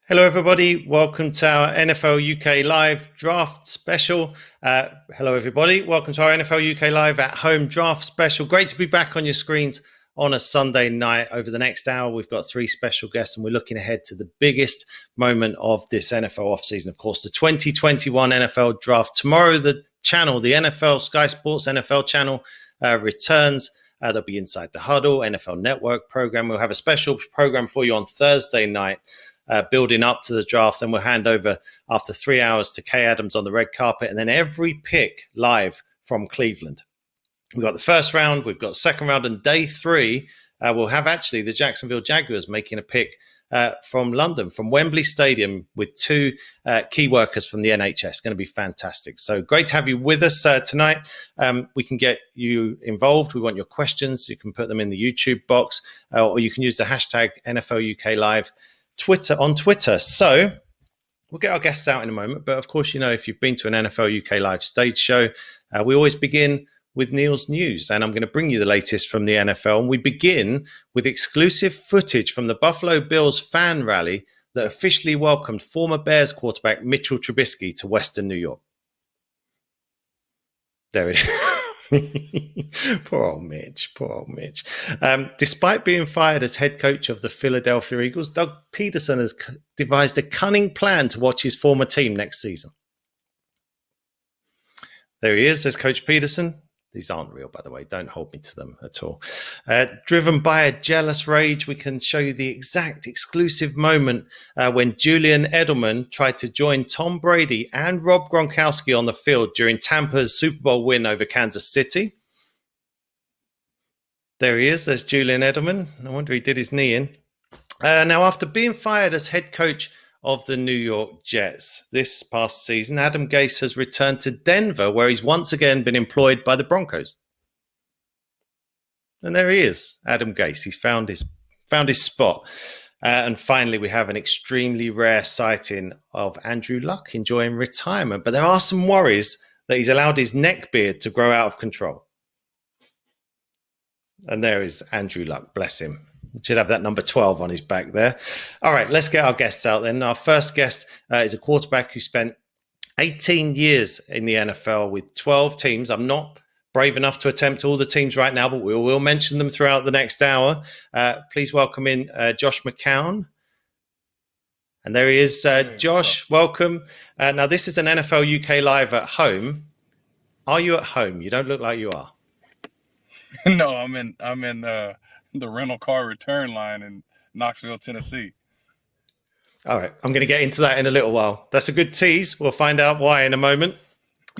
Hello, everybody. Welcome to our NFL UK Live Draft Special. Hello, everybody. Welcome to our NFL UK Live at Home Draft Special. Great to be back on your screens on a Sunday night. Over the next hour, we've got three special guests, and we're looking ahead to the biggest moment of this NFL offseason, of course, the 2021 NFL Draft. Tomorrow, the channel, the NFL Sky Sports NFL channel, returns. There'll be Inside the Huddle, NFL Network program. We'll have a special program for you on Thursday night. Building up to the draft. Then we'll hand over after 3 hours to Kay Adams on the red carpet, and then every pick live from Cleveland. We've got the first round, we've got second round, and day three, we'll have actually the Jacksonville Jaguars making a pick from London, from Wembley Stadium, with two key workers from the NHS. It's going to be fantastic. So great to have you with us tonight. We can get you involved. We want your questions. You can put them in the YouTube box, or you can use the hashtag NFL UK Live on Twitter. So we'll get our guests out in a moment. But of course, you know, if you've been to an NFL UK Live stage show, we always begin with Neil's news. And I'm going to bring you the latest from the NFL. And we begin with exclusive footage from the Buffalo Bills fan rally that officially welcomed former Bears quarterback Mitchell Trubisky to Western New York. There it is. Poor old Mitch. Despite being fired as head coach of the Philadelphia Eagles, Doug Peterson has devised a cunning plan to watch his former team next season. There he is. There's Coach Peterson. These aren't real, by the way. Don't hold me to them at all. Driven by a jealous rage, we can show you the exact exclusive moment when Julian Edelman tried to join Tom Brady and Rob Gronkowski on the field during Tampa's Super Bowl win over Kansas City. There he is. There's Julian Edelman. No wonder he did his knee in. Now, after being fired as head coach of the New York Jets this past season, Adam Gase has returned to Denver, where he's once again been employed by the Broncos. And there he is, Adam Gase. He's found his spot. And finally, we have an extremely rare sighting of Andrew Luck enjoying retirement. But there are some worries that he's allowed his neck beard to grow out of control. And there is Andrew Luck, bless him. Should have that number 12 on his back there. All right, let's get our guests out then. Our first guest is a quarterback who spent 18 years in the NFL with 12 teams. I'm not brave enough to attempt all the teams right now, but we will mention them throughout the next hour. Please welcome in Josh McCown. And there he is. Josh, welcome. Now, this is an NFL UK Live at home. Are you at home? You don't look like you are. No, I'm in the rental car return line in Knoxville, Tennessee. All right. I'm going to get into that in a little while. That's a good tease. We'll find out why in a moment.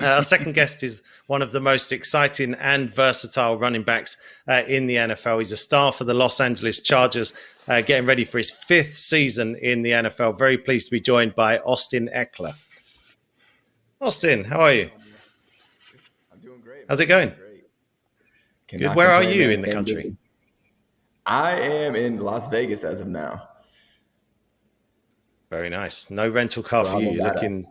Our second guest is one of the most exciting and versatile running backs in the NFL. He's a star for the Los Angeles Chargers, getting ready for his fifth season in the NFL. Very pleased to be joined by Austin Ekeler. Austin, how are you? I'm doing great. How's it going? Good. Where are you in the country? I am in Las Vegas as of now. Very nice. No rental car for you.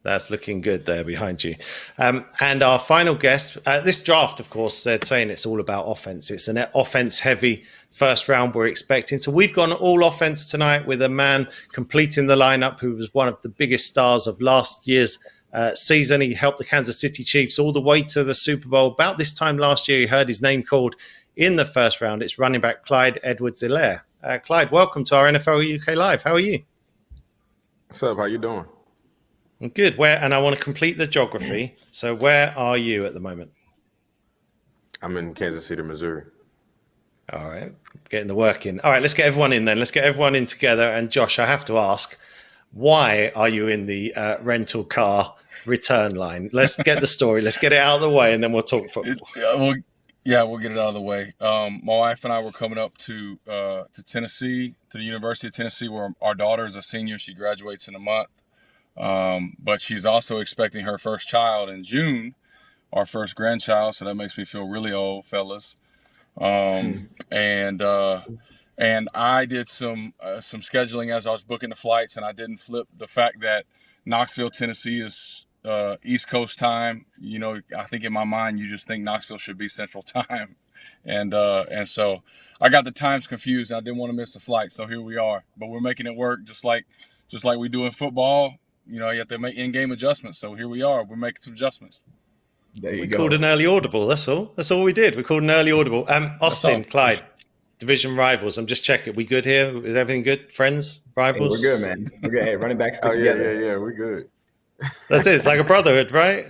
That's looking good there behind you. And our final guest, this draft, of course, they're saying it's all about offense. It's an offense-heavy first round we're expecting. So we've gone all offense tonight with a man completing the lineup who was one of the biggest stars of last year's season. He helped the Kansas City Chiefs all the way to the Super Bowl. About this time last year, he heard his name called in the first round. It's running back Clyde Edwards-Helaire. Clyde, welcome to our NFL UK Live. How are you? What's up? How you doing? I'm good. And I want to complete the geography. So where are you at the moment? I'm in Kansas City, Missouri. All right. Getting the work in. All right, let's get everyone in then. Let's get everyone in together. And Josh, I have to ask, why are you in the rental car return line? Let's get the story. Let's get it out of the way, and then we'll talk football. We'll get it out of the way. My wife and I were coming up to Tennessee, to the University of Tennessee, where our daughter is a senior. She graduates in a month. But she's also expecting her first child in June, our first grandchild. So that makes me feel really old, fellas. And I did some scheduling as I was booking the flights, and I didn't flip the fact that Knoxville, Tennessee is East Coast time. You know, I think in my mind, you just think Knoxville should be Central time. And so I got the times confused, and I didn't want to miss the flight. So here we are. But we're making it work, just like just like we do in football. You have to make in-game adjustments. So here we are. We're making some adjustustments. There you we go. called an early audible. That's all. That's all we did. We called an early audible. Austin, Clyde, division rivals. I'm just checking. We good here? Is everything good? Friends, rivals? Hey, we're good, man. We're good. Hey, running backs stick Oh yeah, together. yeah, we're good. That's it. It's like a brotherhood, right?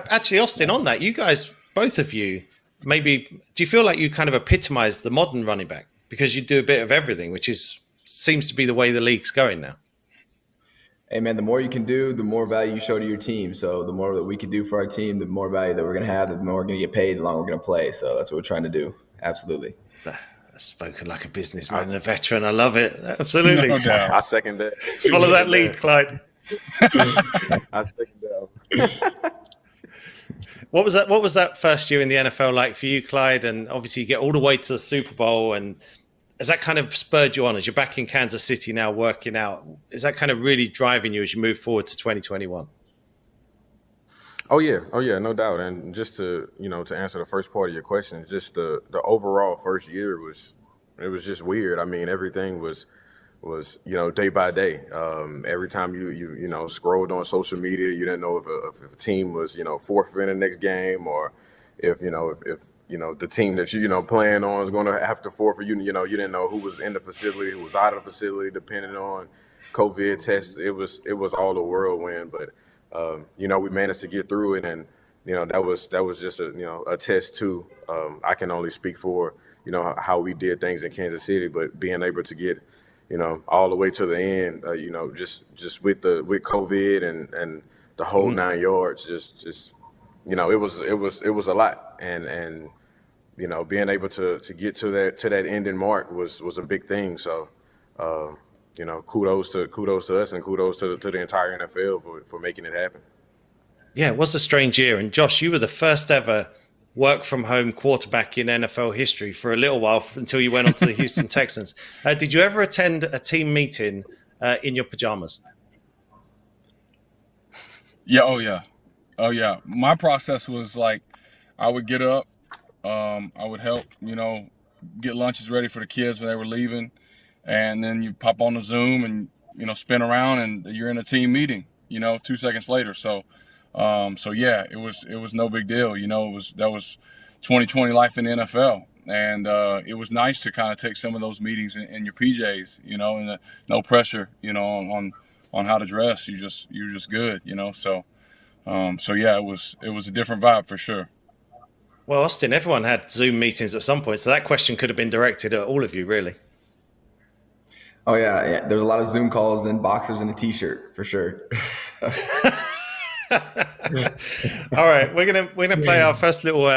Actually, Austin, on that, you guys, both of you, maybe, do you feel like you kind of epitomize the modern running back because you do a bit of everything, which seems to be the way the league's going now? Hey, man, the more you can do, the more value you show to your team. So the more that we can do for our team, the more value that we're going to have, the more we're going to get paid, the longer we're going to play. So that's what we're trying to do. Absolutely. Spoken like a businessman and a veteran. I love it. Absolutely. No doubt. I second that. Follow that lead, Clyde. I second that. What was that first year in the NFL like for you, Clyde? And obviously you get all the way to the Super Bowl, and has that kind of spurred you on as you're back in Kansas City now working out? Is that kind of really driving you as you move forward to 2021? Oh yeah, no doubt. And just to to answer the first part of your question, just the overall first year was just weird. I mean, everything was day by day. Every time you scrolled on social media, you didn't know if a team was forfeiting the next game, or if the team that you playing on is going to have to forfeit. You didn't know who was in the facility, who was out of the facility, depending on COVID tests. It was all a whirlwind, but we managed to get through it, and that was just a test too. I can only speak for how we did things in Kansas City, but being able to get all the way to the end, just with COVID and the whole 9 yards, it was a lot, and being able to get to that ending mark was a big thing. So kudos to us, and kudos to the entire NFL for making it happen. Yeah, it was a strange year. And Josh, you were the first ever work from home quarterback in NFL history for a little while until you went on to the Houston Texans. Did you ever attend a team meeting in your pajamas? Yeah. Oh yeah. My process was like, I would get up, I would help, get lunches ready for the kids when they were leaving. And then you pop on the Zoom and, spin around and you're in a team meeting, 2 seconds later. So yeah, it was no big deal. That was 2020 life in the NFL. And it was nice to kind of take some of those meetings in your PJs, and no pressure, on how to dress. You're just good, So yeah, it was a different vibe for sure. Well, Austin, everyone had Zoom meetings at some point, so that question could have been directed at all of you, really. Oh yeah. There's a lot of Zoom calls and boxers and a T-shirt for sure. All right, we're gonna play our first little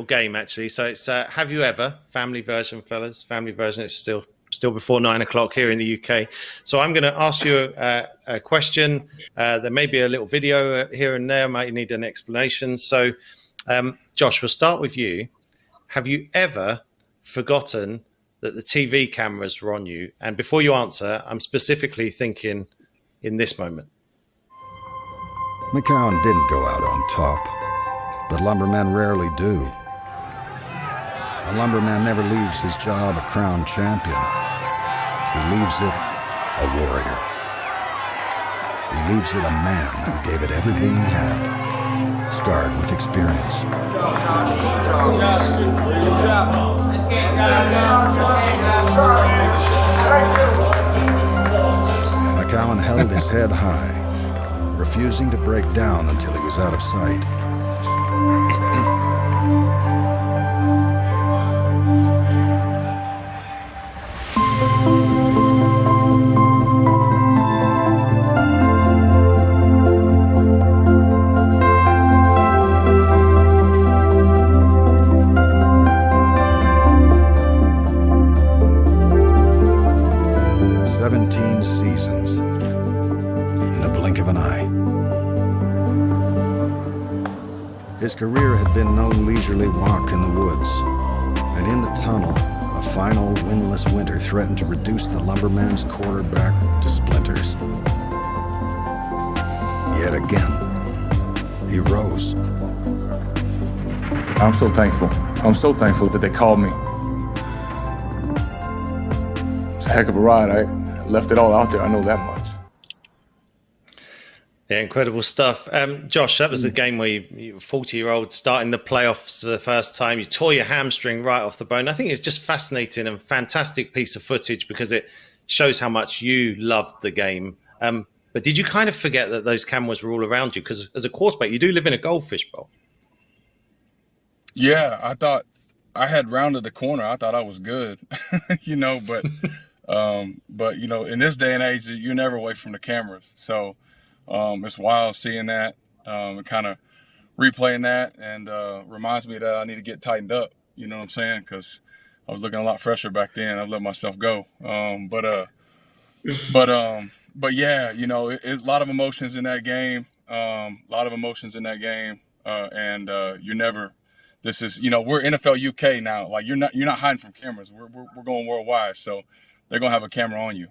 game actually. So it's Have You Ever, family version, fellas. Family version. It's still before 9 o'clock here in the UK. So I'm going to ask you a question. There may be a little video here and there. Might need an explanation. So, Josh, we'll start with you. Have you ever forgotten that the TV cameras were on you? And before you answer, I'm specifically thinking in this moment. McCown didn't go out on top, but lumbermen rarely do. A lumberman never leaves his job a crowned champion. He leaves it a warrior. He leaves it a man who gave it everything he had, scarred with experience. McCown held his head high, refusing to break down until he was out of sight. His career had been no leisurely walk in the woods, and in the tunnel, a final windless winter threatened to reduce the lumberman's quarterback to splinters. Yet again, he rose. I'm so thankful. I'm so thankful that they called me. a heck of a ride. I left it all out there. I know that much. Yeah, incredible stuff. Josh, that was the game where you 40-year-old starting the playoffs for the first time. You tore your hamstring right off the bone. I think it's just fascinating and fantastic piece of footage because it shows how much you loved the game. But did you kind of forget that those cameras were all around you? Because as a quarterback, you do live in a goldfish bowl. Yeah, I thought I had rounded the corner. I thought I was good, but in this day and age, you're never away from the cameras. So it's wild seeing that and kind of replaying that, and reminds me that I need to get tightened up. You know what I'm saying? Because I was looking a lot fresher back then. I let myself go. But yeah, it's a lot of emotions in that game. And you're never. This is, we're NFL UK now. Like you're not hiding from cameras. We're going worldwide, so they're gonna have a camera on you.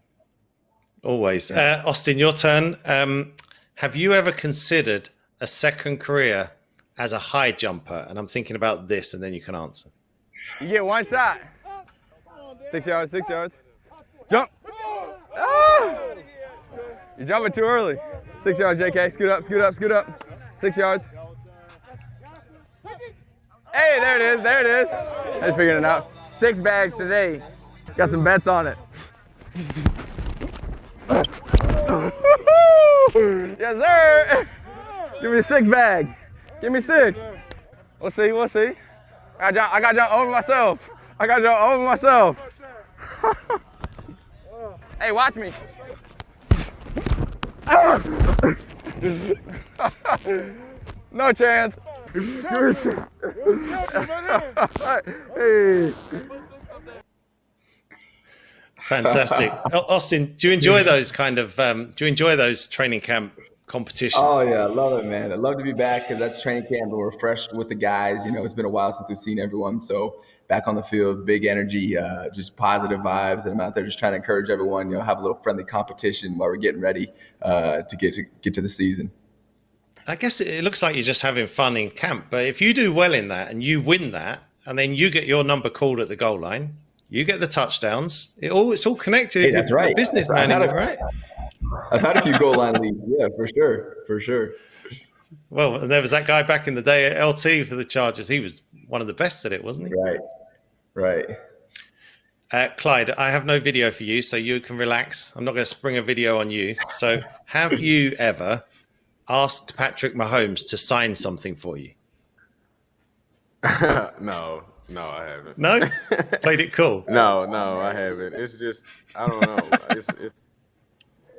Always. Austin, your turn. Have you ever considered a second career as a high jumper? And I'm thinking about this, and then you can answer. You get one shot. 6 yards, 6 yards. Jump. Ah! You're jumping too early. 6 yards, JK. Scoot up, scoot up, scoot up. 6 yards. Hey, there it is, there it is. I just figured it out. 6 bags today. Got some bets on it. Yes, sir. Give me 6 bag. Give me 6. We'll see, we'll see. I got to jump over myself. I got to jump over myself. Hey, watch me. No chance. Hey. Fantastic. Austin, do you enjoy those training camp competitions? Oh yeah, I love it, man. I love to be back because that's training camp and we're fresh with the guys. It's been a while since we've seen everyone. So back on the field, big energy, just positive vibes. And I'm out there just trying to encourage everyone, have a little friendly competition while we're getting ready to get to the season. I guess it looks like you're just having fun in camp, but if you do well in that and you win that, and then you get your number called at the goal line, you get the touchdowns. It's all connected. Hey, that's right. Businessman, right? I've had a few goal line leads, yeah, for sure. Well, there was that guy back in the day at LT for the Chargers. He was one of the best at it, wasn't he? Right. Clyde, I have no video for you, so you can relax. I'm not going to spring a video on you. So have you ever asked Patrick Mahomes to sign something for you? No, I haven't. No? Played it cool? No, I haven't. It's just, I don't know.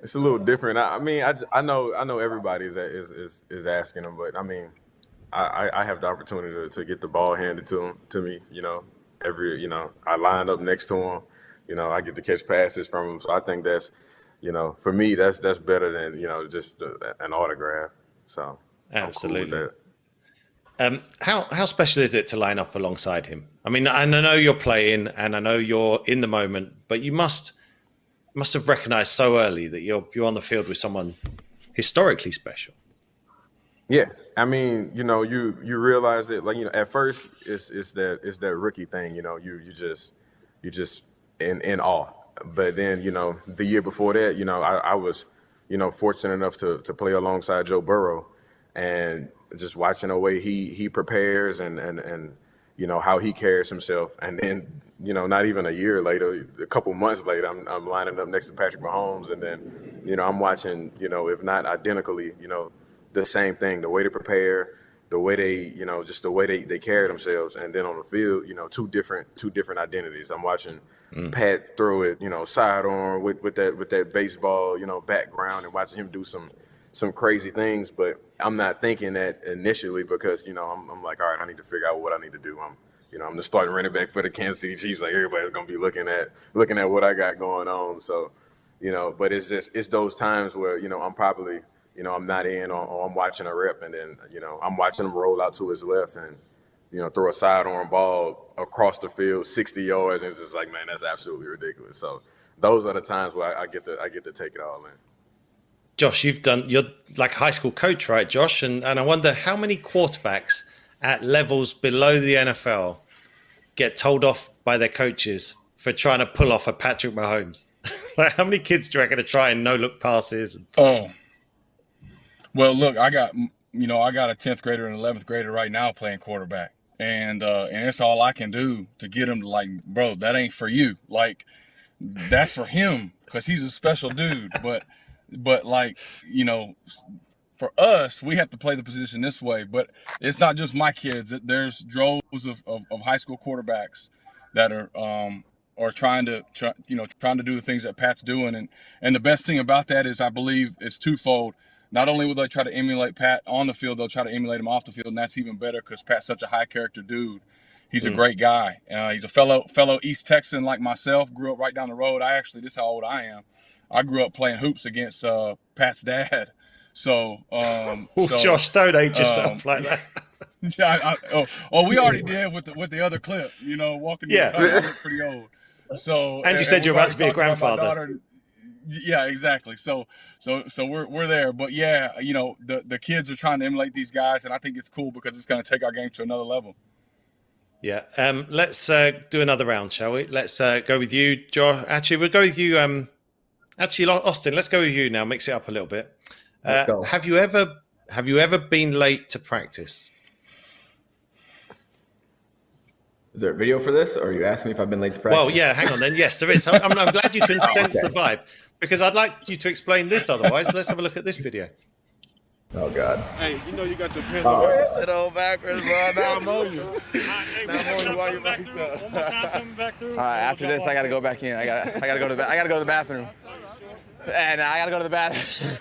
It's a little different. I know everybody is asking him, but I have the opportunity to get the ball handed to me. I line up next to him. I get to catch passes from him. So I think that's, for me, that's better than just an autograph. So absolutely. I'm cool with that. How special is it to line up alongside him? I know you're playing and I know you're in the moment, but you must have recognized so early that you're on the field with someone historically special. Yeah, you realize that at first it's that rookie thing. You just in awe. But then the year before that, I was fortunate enough to play alongside Joe Burrow, and just watching the way he prepares and how he carries himself. And then, not even a year later, a couple months later, I'm lining up next to Patrick Mahomes. And then, I'm watching, if not identically, the same thing, the way they prepare, the way they, just the way they carry themselves. And then on the field, two different identities. I'm watching Pat throw it, sidearm with that baseball, background, and watching him do some crazy things. But I'm not thinking that initially because, I'm like, all right, I need to figure out what I need to do. I'm the starting running back for the Kansas City Chiefs. Like everybody's gonna be looking at what I got going on. So, but it's those times where, I'm probably, I'm not in or I'm watching a rep, and then, I'm watching him roll out to his left and, throw a sidearm ball across the field 60 yards, and it's just like, man, that's absolutely ridiculous. So those are the times where I get to take it all in. Josh, you're like a high school coach, right, Josh? And I wonder how many quarterbacks at levels below the NFL get told off by their coaches for trying to pull off a Patrick Mahomes. Like, how many kids do you reckon to try and no-look passes? Oh, well, look, I got a 10th grader and 11th grader right now playing quarterback. And it's all I can do to get him to, like, bro, that ain't for you. Like, that's for him because he's a special dude. But like, for us, we have to play the position this way. But it's not just my kids. There's droves of high school quarterbacks that are trying to do the things that Pat's doing. And the best thing about that is, I believe, it's twofold. Not only will they try to emulate Pat on the field, they'll try to emulate him off the field, and that's even better because Pat's such a high-character dude. He's a great guy. He's a fellow East Texan like myself, grew up right down the road. This is how old I am. I grew up playing hoops against Pat's dad. So, Josh, don't age yourself like that. We already did with the other clip, walking the tunnel. I look pretty old. So, and you said you're about to be a grandfather. Yeah, exactly. So we're there, but yeah, the kids are trying to emulate these guys, and I think it's cool because it's going to take our game to another level. Yeah. Let's do another round, shall we? Let's go with you, Josh. Actually, we'll go with you. Austin, let's go with you now. Mix it up a little bit. Have you ever been late to practice? Is there a video for this, or are you asking me if I've been late to practice? Well, yeah, hang on then. Yes, there is. I'm glad you can sense the vibe, because I'd like you to explain this otherwise. Let's have a look at this video. Oh, God. Hey, you got your pants on. Sit on backwards, bro. Now I'm on you. Now I'm on you while you're back up. One more time coming back through. All right, after this, I got to go back in. I gotta go to the bathroom. And I got to go to the bathroom.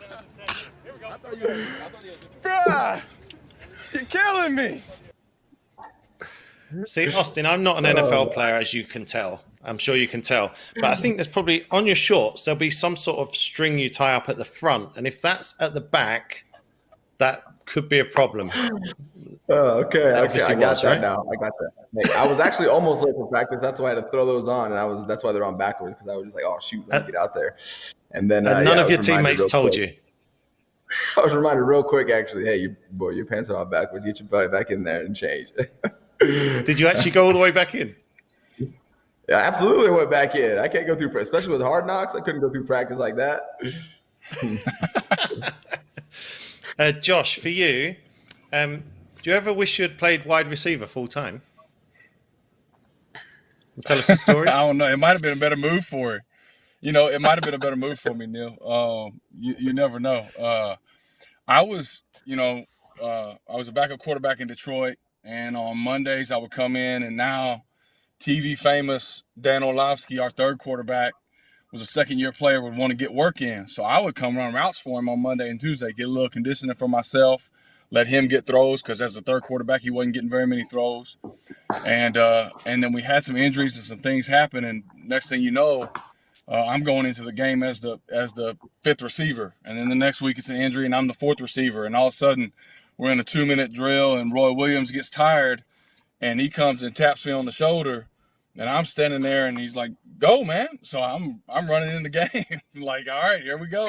Bruh, you're killing me. See, Austin, I'm not an NFL player, as you can tell. I'm sure you can tell. But I think there's probably, on your shorts, there'll be some sort of string you tie up at the front. And if that's at the back, that could be a problem. Okay. I got that right? now. I got that. Hey, I was actually almost late for practice. That's why I had to throw those on. And that's why they're on backwards, because I was just like, oh, shoot, let me get out there. And then none of your teammates told you. I was reminded real quick, actually, hey, your pants are on backwards. Get your butt back in there and change. Did you actually go all the way back in? Yeah, I absolutely went back in. I can't go through, especially with Hard Knocks. I couldn't go through practice like that. Josh, for you, do you ever wish you had played wide receiver full time? Tell us a story. I don't know. It might have been a better move for it. It might have been a better move for me, Neil. You never know. I was a backup quarterback in Detroit. And on Mondays, I would come in, and now TV famous Dan Orlovsky, our third quarterback, was a second-year player, would want to get work in. So I would come run routes for him on Monday and Tuesday, get a little conditioning for myself, let him get throws, because as a third quarterback, he wasn't getting very many throws. And then we had some injuries and some things happen, and next thing you know, I'm going into the game as the fifth receiver. And then the next week it's an injury, and I'm the fourth receiver. And all of a sudden, we're in a 2-minute drill, and Roy Williams gets tired, and he comes and taps me on the shoulder, and I'm standing there, and he's like, "Go, man!" So I'm running in the game, like, all right, here we go,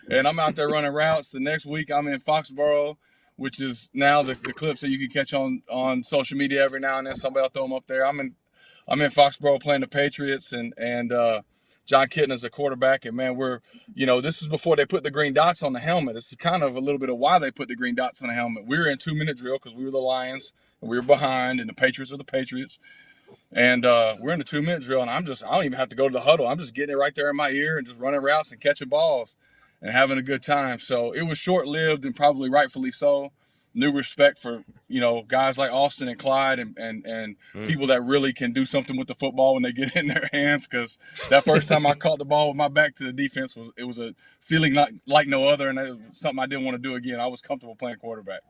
and I'm out there running routes. The next week, I'm in Foxborough, which is now the clips that you can catch on social media every now and then. Somebody will throw them up there. I'm in Foxborough playing the Patriots, and John Kitna's a quarterback, and man, this is before they put the green dots on the helmet. This is kind of a little bit of why they put the green dots on the helmet. We were in 2-minute drill because we were the Lions, and we were behind, and the Patriots were the Patriots. And we're in the 2-minute drill, and I don't even have to go to the huddle. I'm just getting it right there in my ear and just running routes and catching balls and having a good time. So it was short-lived, and probably rightfully so. New respect for, guys like Austin and Clyde and people that really can do something with the football when they get it in their hands. Because that first time I caught the ball with my back to the defense was a feeling like no other, and it was something I didn't want to do again. I was comfortable playing quarterback.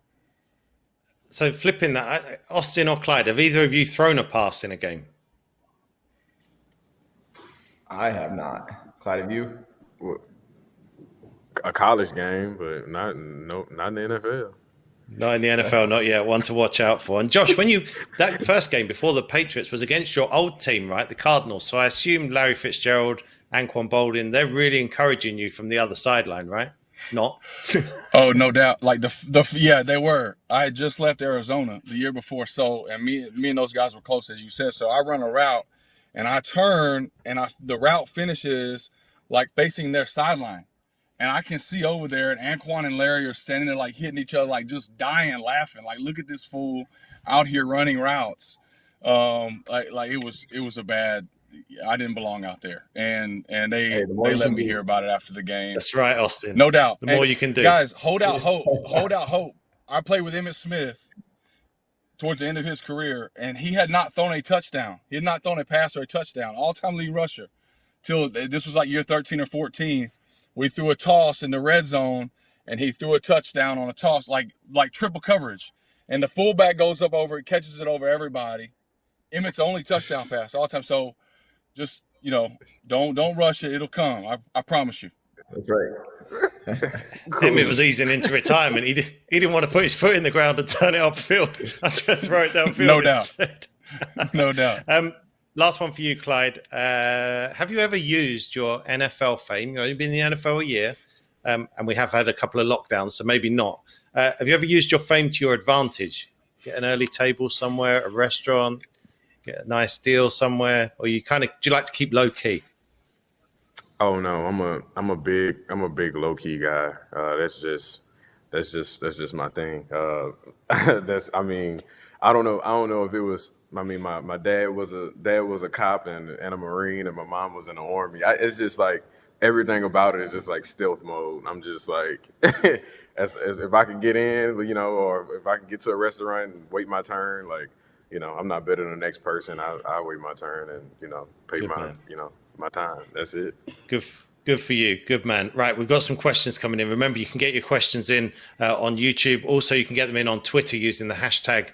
So flipping that, Austin or Clyde, have either of you thrown a pass in a game? I have not. Clyde, have you? A college game, but not in the NFL. Not in the NFL, not yet. One to watch out for. And Josh, that first game before the Patriots was against your old team, right? The Cardinals. So I assume Larry Fitzgerald, Anquan Boldin, they're really encouraging you from the other sideline, right? Not. Oh, no doubt. Like yeah, they were. I had just left Arizona the year before. So, and me and those guys were close, as you said. So I run a route, and I turn, and the route finishes like facing their sideline. And I can see over there, and Anquan and Larry are standing there like hitting each other, like just dying, laughing. Like, look at this fool out here running routes. Like it was a bad. I didn't belong out there, and they let me hear about it after the game. That's right, Austin. No doubt. The more you can do, guys. Hold out hope. Hold out hope. I played with Emmitt Smith towards the end of his career, and he had not thrown a touchdown. He had not thrown a pass or a touchdown. All-time lead rusher. Till this was like year 13 or 14. We threw a toss in the red zone, and he threw a touchdown on a toss, like triple coverage. And the fullback goes up over it, catches it over everybody. Emmitt's only touchdown pass all the time. So just, don't rush it. It'll come. I promise you. That's right. Emmett was easing into retirement. He didn't want to put his foot in the ground and turn it upfield. I was going to throw it downfield. No doubt. No doubt. Last one for you, Clyde. Have you ever used your NFL fame? You've been in the NFL a year, and we have had a couple of lockdowns, so maybe not. Have you ever used your fame to your advantage? Get an early table somewhere, a restaurant, get a nice deal somewhere, or do you like to keep low key? Oh no, I'm a big low key guy. That's just my thing. I don't know if it was. My dad was a cop and a Marine, and my mom was in the Army. It's just like everything about it is just like stealth mode. I'm just like, as if I could get in, or if I could get to a restaurant and wait my turn, like, I'm not better than the next person. I wait my turn and pay Good my man. My time. That's it. Good for you. Good man. Right, we've got some questions coming in. Remember, you can get your questions in on YouTube. Also, you can get them in on Twitter using the hashtag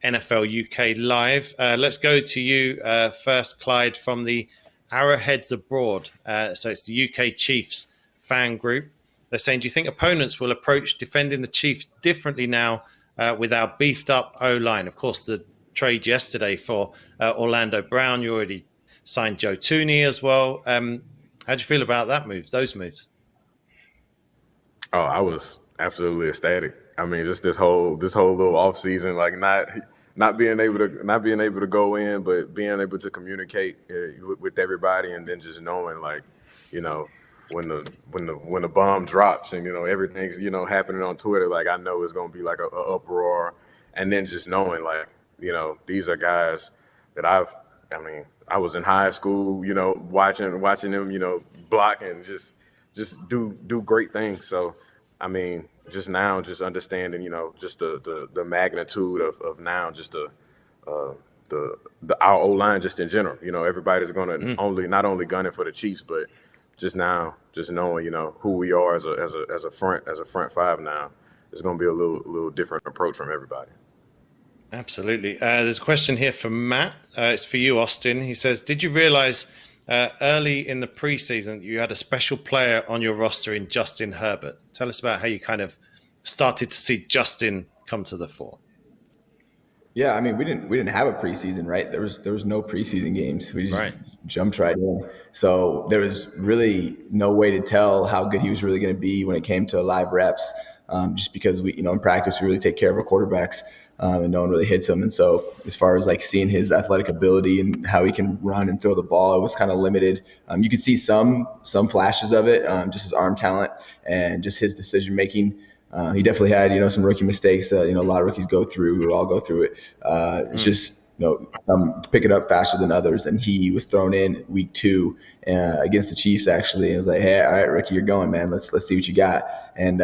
NFL UK Live. Let's go to you first, Clyde, from the Arrowheads Abroad. So it's the UK Chiefs fan group. They're saying, do you think opponents will approach defending the Chiefs differently now with our beefed up O-line? Of course, the trade yesterday for Orlando Brown, you already signed Joe Tooney as well. How do you feel about those moves? Oh, I was absolutely ecstatic. I mean, just this whole little off season, like not being able to go in, but being able to communicate with everybody, and then just knowing, like, when the bomb drops and everything's happening on Twitter, like, I know it's gonna be like a uproar, and then just knowing, like, these are guys that I was in high school, watching them, block and just do great things. So, I mean, just now, just understanding, just the magnitude of now, just our O-line just in general. Everybody's going to not only gunning for the Chiefs, but just now, just knowing, who we are as a front five now, it's going to be a little different approach from everybody. Absolutely. There's a question here from Matt. It's for you, Austin. He says, did you realize early in the preseason you had a special player on your roster in Justin Herbert? Tell us about how you kind of started to see Justin come to the fore. Yeah, I mean, we didn't have a preseason, right? There was no preseason games. We just jumped right in. So there was really no way to tell how good he was really going to be when it came to live reps, just because we, in practice, we really take care of our quarterbacks. And no one really hits him. And so as far as like seeing his athletic ability and how he can run and throw the ball, it was kind of limited. You could see some flashes of it, just his arm talent and just his decision making. He definitely had, some rookie mistakes that, a lot of rookies go through. We all go through it. It's just, some pick it up faster than others. And he was thrown in week 2 against the Chiefs, actually. And it was like, hey, all right, Ricky, you're going, man. Let's see what you got. And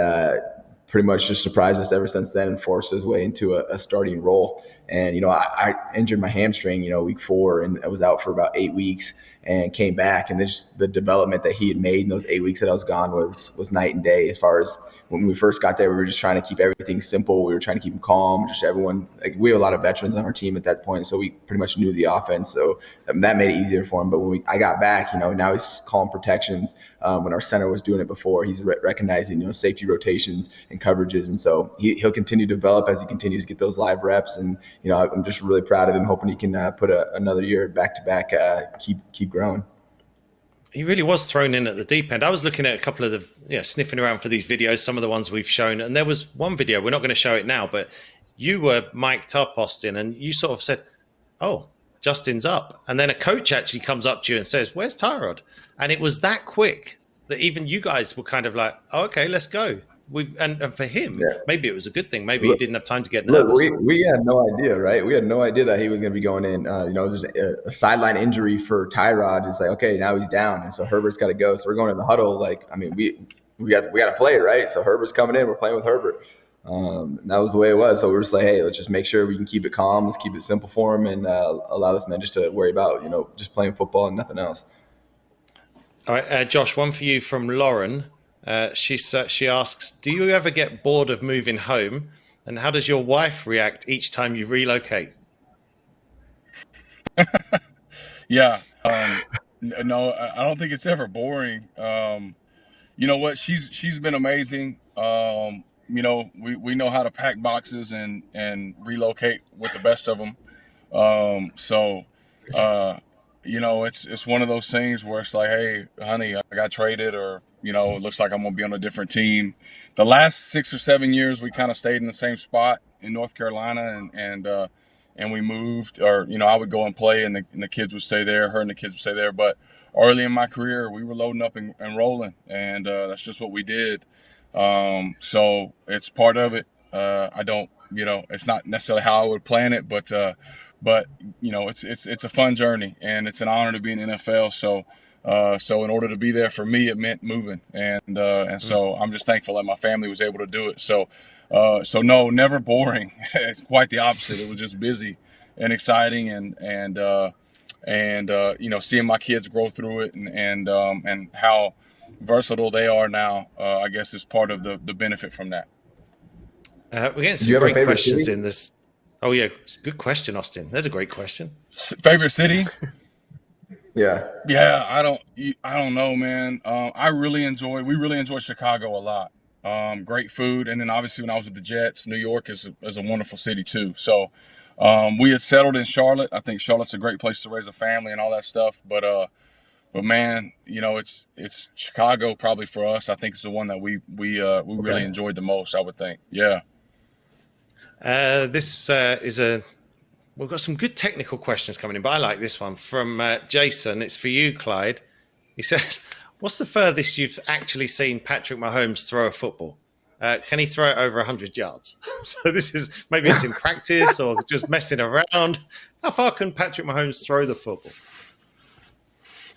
pretty much just surprised us ever since then and forced his way into a starting role. And, I injured my hamstring, week 4, and I was out for about 8 weeks and came back. And just the development that he had made in those 8 weeks that I was gone was night and day. As far as when we first got there, we were just trying to keep everything simple. We were trying to keep him calm. Just everyone, like, we have a lot of veterans on our team at that point, so we pretty much knew the offense. So that made it easier for him. But when I got back, now he's calling protections. When our center was doing it before, he's recognizing, safety rotations and coverages. And so he'll continue to develop as he continues to get those live reps. And, I'm just really proud of him, hoping he can put another year back-to-back, keep growing. He really was thrown in at the deep end. I was looking at a couple of the, sniffing around for these videos, some of the ones we've shown. And there was one video, we're not going to show it now, but you were mic'd up, Austin, and you sort of said, oh, Justin's up. And then a coach actually comes up to you and says, where's Tyrod? And it was that quick that even you guys were kind of like, oh, okay, let's go. And for him, maybe it was a good thing. Maybe he didn't have time to get nervous. We had no idea, right? We had no idea that he was going to be going in. There's a sideline injury for Tyrod. It's like, okay, now he's down, and so Herbert's got to go. So we're going in the huddle. Like, I mean, we got to play, right? So Herbert's coming in. We're playing with Herbert. And that was the way it was. So we're just like, hey, let's just make sure we can keep it calm. Let's keep it simple for him, and allow this man just to worry about, just playing football and nothing else. All right, Josh, one for you from Lauren. She asks, do you ever get bored of moving home? And how does your wife react each time you relocate? Yeah. No, I don't think it's ever boring. You know what? She's been amazing. We know how to pack boxes and relocate with the best of them. It's one of those things where it's like, hey, honey, I got traded, or, it looks like I'm going to be on a different team. The last 6 or 7 years, we kind of stayed in the same spot in North Carolina, and we moved, or, I would go and play, and the kids would stay there, her and the kids would stay there. But early in my career, we were loading up and rolling, and that's just what we did. So it's part of it. I don't, it's not necessarily how I would plan it, but it's a fun journey, and it's an honor to be in the NFL. So in order to be there for me, it meant moving, and so I'm just thankful that my family was able to do it. So no, never boring. It's quite the opposite. It was just busy and exciting, and seeing my kids grow through it, and how versatile they are now, I guess, is part of the benefit from that. We're getting some great questions in this. Oh yeah, good question, Austin. That's a great question. Favorite city? Yeah. I don't know, man. We really enjoy Chicago a lot. Great food, and then obviously when I was with the Jets, New York is a wonderful city too. So we had settled in Charlotte. I think Charlotte's a great place to raise a family and all that stuff. But man, it's Chicago probably for us. I think it's the one that we really enjoyed the most, I would think. Yeah. We've got some good technical questions coming in, but I like this one from Jason. It's for you, Clyde. He says, what's the furthest you've actually seen Patrick Mahomes throw a football? Can he throw it over 100 yards? So this is, maybe it's in practice or just messing around. How far can Patrick Mahomes throw the football?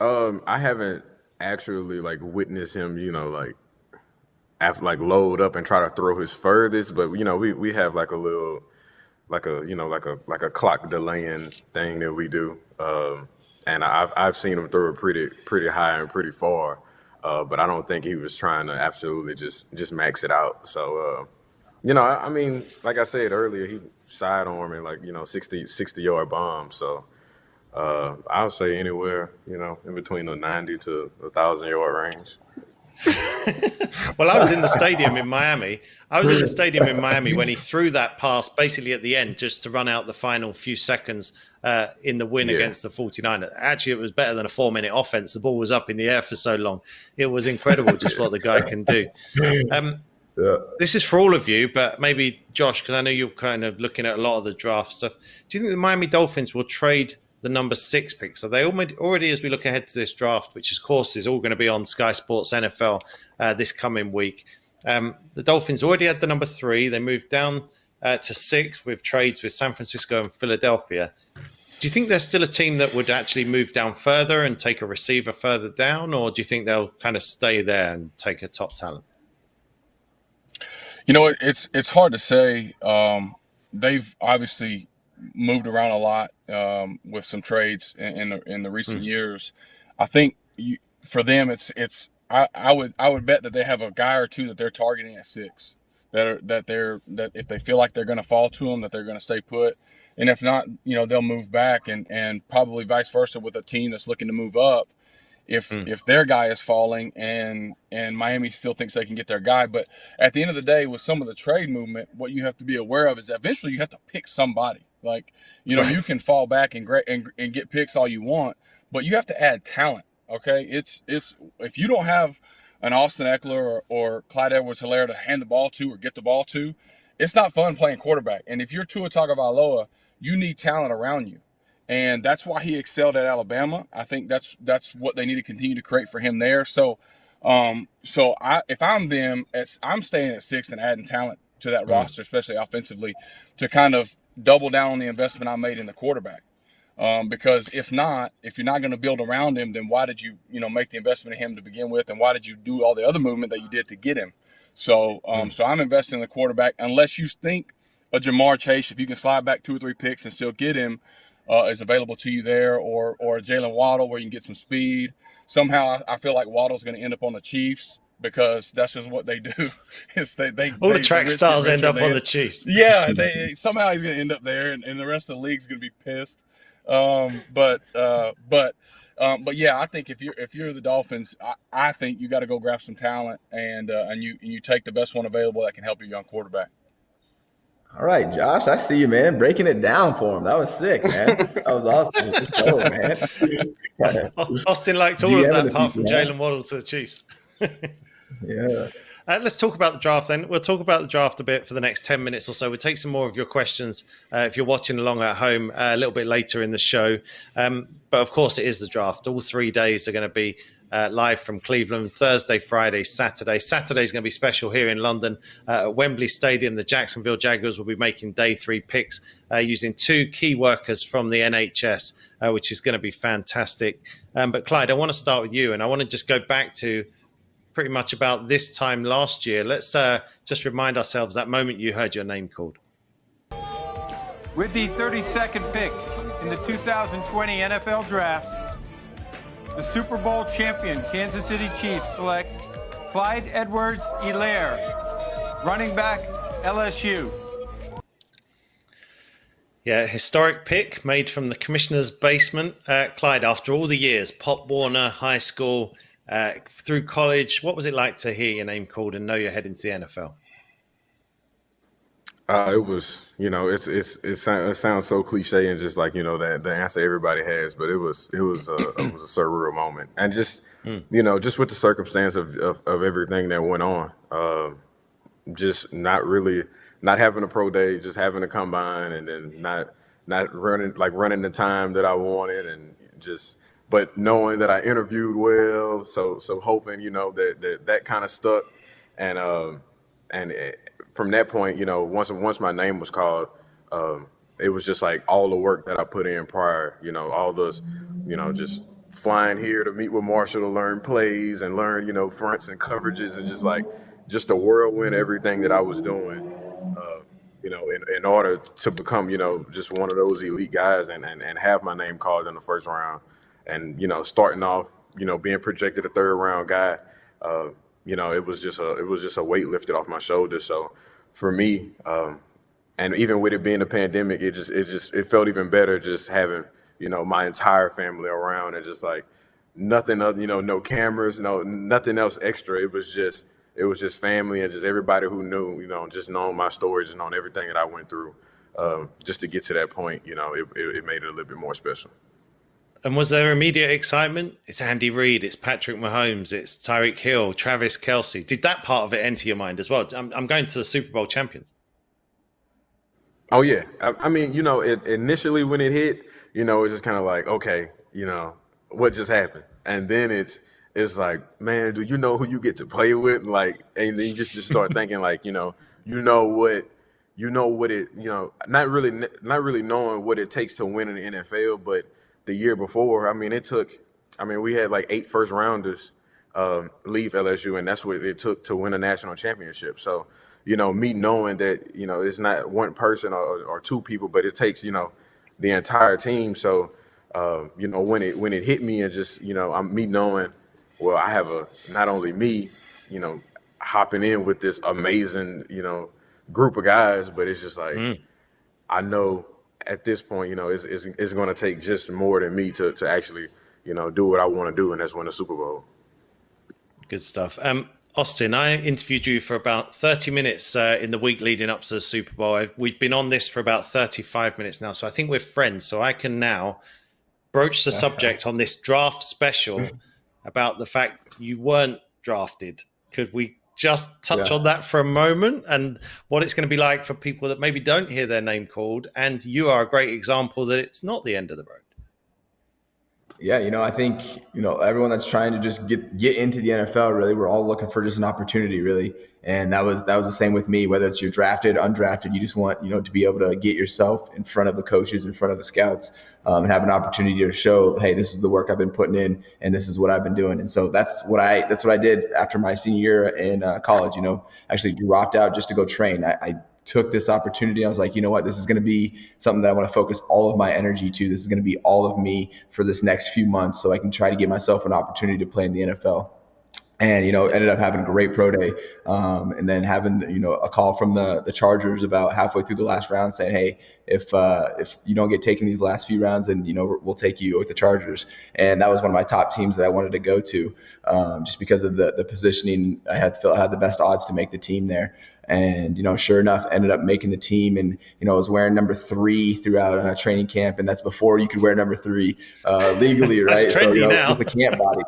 I haven't actually witnessed him, load up and try to throw his furthest, but we have a little a clock delaying thing that we do, and I've seen him throw it pretty high and pretty far, but I don't think he was trying to absolutely just max it out. So I mean, like I said earlier, he sidearming 60-yard bomb. So I'll say anywhere in between the 90 to 1,000-yard range. Well, I was in the stadium in Miami. When he threw that pass basically at the end just to run out the final few seconds in the win against the 49ers. Actually, it was better than a 4-minute offense. The ball was up in the air for so long. It was incredible just what the guy can do. This is for all of you, but maybe Josh, because I know you're kind of looking at a lot of the draft stuff. Do you think the Miami Dolphins will trade the number 6 pick? So they already, as we look ahead to this draft, which of course is all going to be on Sky Sports NFL this coming week, the Dolphins already had the number 3. They moved down to 6 with trades with San Francisco and Philadelphia. Do you think there's still a team that would actually move down further and take a receiver further down, or do you think they'll kind of stay there and take a top talent? It's hard to say. They've obviously moved around a lot with some trades in the recent years. I think for them, I would bet that they have a guy or two that they're targeting at 6 that if they feel like they're going to fall to them, that they're going to stay put, and if not, they'll move back, and probably vice versa with a team that's looking to move up. If their guy is falling and Miami still thinks they can get their guy. But at the end of the day, with some of the trade movement, what you have to be aware of is that eventually you have to pick somebody. You can fall back and get picks all you want, but you have to add talent. Okay, it's if you don't have an Austin Ekeler or Clyde Edwards-Helaire to hand the ball to or get the ball to, it's not fun playing quarterback. And if you're Tua Tagovailoa, you need talent around you. and that's why he excelled at Alabama. I think that's what they need to continue to create for him there. So, if I'm them, I'm staying at 6 and adding talent to that roster, especially offensively, to kind of double down on the investment I made in the quarterback. Because if you're not going to build around him, then why did you make the investment in him to begin with, and why did you do all the other movement that you did to get him? So, so I'm investing in the quarterback. Unless you think a Jamar Chase, if you can slide back 2 or 3 picks and still get him, is available to you there, or Jalen Waddle where you can get some speed. Somehow I feel like Waddle's going to end up on the Chiefs because that's just what they do. All the track stars end up on the Chiefs. Yeah, somehow he's going to end up there, and the rest of the league's going to be pissed. But yeah, I think if you're the Dolphins, I think you got to go grab some talent, and you take the best one available that can help your young quarterback. All right, Josh, I see you, man. Breaking it down for him. That was sick, man. That was awesome. Man. Austin liked all of that apart from Jalen Waddle to the Chiefs. Yeah. Let's talk about the draft then. We'll talk about the draft a bit for the next 10 minutes or so. We'll take some more of your questions if you're watching along at home a little bit later in the show. But of course, it is the draft. All 3 days are going to be live from Cleveland, Thursday, Friday, Saturday. Saturday is going to be special here in London at Wembley Stadium. The Jacksonville Jaguars will be making day 3 picks using 2 key workers from the NHS, which is going to be fantastic. But Clyde, I want to start with you, and I want to just go back to pretty much about this time last year. Let's just remind ourselves that moment you heard your name called. With the 32nd pick in the 2020 NFL Draft, the Super Bowl champion Kansas City Chiefs select Clyde Edwards-Helaire, running back, LSU. Yeah, historic pick made from the commissioner's basement. Clyde, after all the years, Pop Warner, high school, through college, what was it like to hear your name called and know you're heading to the NFL? It was, it sounds so cliche and just like, that the answer everybody has, but it was a surreal moment. And just, just with the circumstance of everything that went on, just not having a pro day, just having a combine, and then not running the time that I wanted, and just, but knowing that I interviewed well, so hoping, that kind of stuck. And from that point, once my name was called, it was just like all the work that I put in prior, all those, just flying here to meet with Marshall to learn plays and learn, fronts and coverages, and just a whirlwind, everything that I was doing, in order to become, just one of those elite guys and have my name called in the first round. And, starting off, being projected a 3rd round guy, it was just a weight lifted off my shoulders. So for me, and even with it being a pandemic, it felt even better just having, my entire family around, and just like nothing other, no cameras, nothing else extra. It was just family and just everybody who knew, just knowing my stories and knowing everything that I went through, just to get to that point, it made it a little bit more special. And was there immediate excitement? It's Andy Reid, it's Patrick Mahomes, it's Tyreek Hill, Travis Kelce. Did that part of it enter your mind as well? I'm going to the Super Bowl champions. Oh, yeah. I mean, initially when it hit, it's just kind of like, okay, what just happened? And then it's like, man, do you know who you get to play with? Like, and then you just start thinking like, not really knowing what it takes to win in the NFL, but the year before, we had like 8 first rounders leave LSU, and that's what it took to win a national championship. So, me knowing that, it's not one person or 2 people, but it takes, the entire team. So, when it hit me, and just, me knowing, well, I have not only me, hopping in with this amazing, group of guys, but it's just like, I know at this point, it's going to take just more than me to actually, do what I want to do, and that's win the Super Bowl. Good stuff. Austin, I interviewed you for about 30 minutes in the week leading up to the Super Bowl. We've been on this for about 35 minutes now, so I think we're friends. So I can now broach the subject on this draft special about the fact you weren't drafted, because we just touch on that for a moment and what it's going to be like for people that maybe don't hear their name called? And you are a great example that it's not the end of the road. Yeah, I think, everyone that's trying to just get into the NFL, really, we're all looking for just an opportunity, really. And that was the same with me, whether it's you're drafted, undrafted, you just want, to be able to get yourself in front of the coaches, in front of the scouts, and have an opportunity to show, hey, this is the work I've been putting in and this is what I've been doing. And so that's what I did after my senior year in college, actually dropped out just to go train. I took this opportunity. I was like, you know what, this is going to be something that I want to focus all of my energy to. This is going to be all of me for this next few months so I can try to give myself an opportunity to play in the NFL. And, ended up having a great pro day, and then having, a call from the Chargers about halfway through the last round saying, hey, if you don't get taken these last few rounds, then, we'll take you with the Chargers. And that was one of my top teams that I wanted to go to, just because of the positioning. I felt I had the best odds to make the team there. And, sure enough, ended up making the team. And, I was wearing number 3 throughout training camp. And that's before you could wear number 3 legally, right? That's trendy now. With the camp body.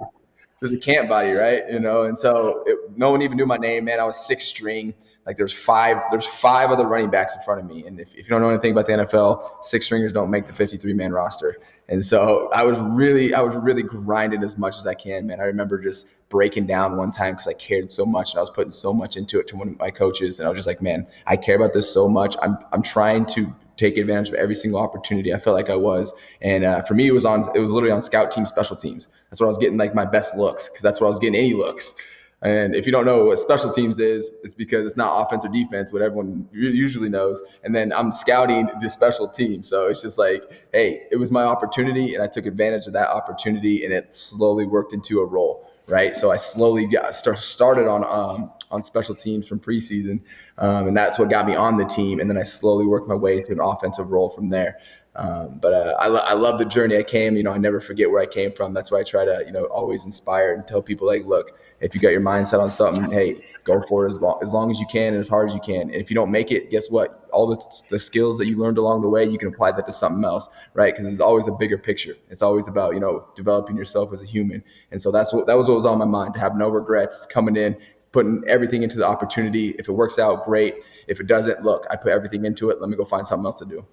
There's a camp body, right? And so no one even knew my name, man. I was 6th string. Like there's five other running backs in front of me. And if you don't know anything about the NFL, 6 stringers don't make the 53-man roster. And so I was really grinding as much as I can, man. I remember just breaking down one time because I cared so much and I was putting so much into it to one of my coaches. And I was just like, man, I care about this so much. I'm trying to take advantage of every single opportunity. I felt like I was. And for me, it was literally on scout team, special teams. That's where I was getting like my best looks, because that's where I was getting any looks. And if you don't know what special teams is, it's because it's not offense or defense, what everyone usually knows. And then I'm scouting the special team. So it's just like, hey, it was my opportunity and I took advantage of that opportunity, and it slowly worked into a role, right? So I slowly started on special teams from preseason, and that's what got me on the team. And then I slowly worked my way to an offensive role from there. But I love the journey I came. I never forget where I came from. That's why I try to, always inspire and tell people, like, look, if you got your mind set on something, hey, go for it as long as you can and as hard as you can. And if you don't make it, guess what? All the skills that you learned along the way, you can apply that to something else, right? Because it's always a bigger picture. It's always about, developing yourself as a human. And so that was what was on my mind, to have no regrets coming in, putting everything into the opportunity. If it works out, great. If it doesn't, look, I put everything into it. Let me go find something else to do.